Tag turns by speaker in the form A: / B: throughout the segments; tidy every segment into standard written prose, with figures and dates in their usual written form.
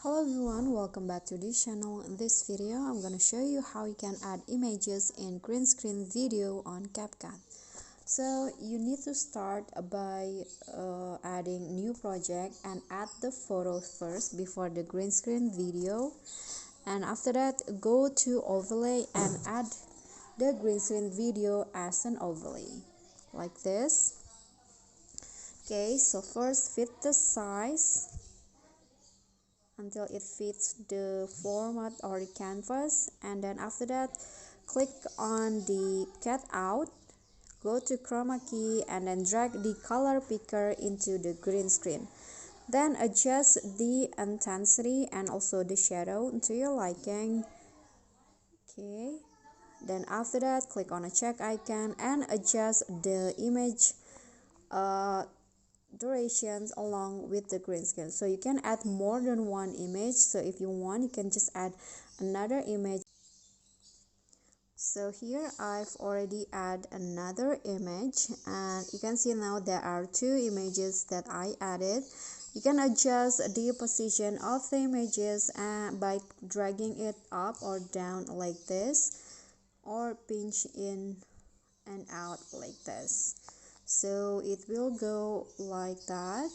A: Hello everyone, welcome back to this channel. In this video, I'm going to show you how you can add images in green screen video on CapCut. So you need to start by adding new project and add the photo first before the green screen video. And after that, go to overlay and add the green screen video as an overlay like this. Okay, so first fit the size until it fits the format or the canvas, and then after that click on the cut out, go to chroma key and then drag the color picker into the green screen, then adjust the intensity and also the shadow to your liking. Okay, then after that click on a check icon and adjust the image durations along with the green screen. So you can add more than one image, so if you want you can just add another image. So here I've already add another image, and you can see now there are two images that I added. You can adjust the position of the images by dragging it up or down like this, or pinch in and out like this. So it will go like that.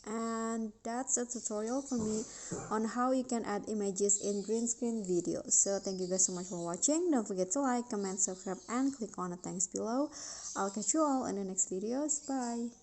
A: And that's a tutorial for me on how you can add images in green screen videos. So thank you guys so much for watching. Don't forget to like, comment, subscribe, and click on the thanks below. I'll catch you all in the next videos. Bye.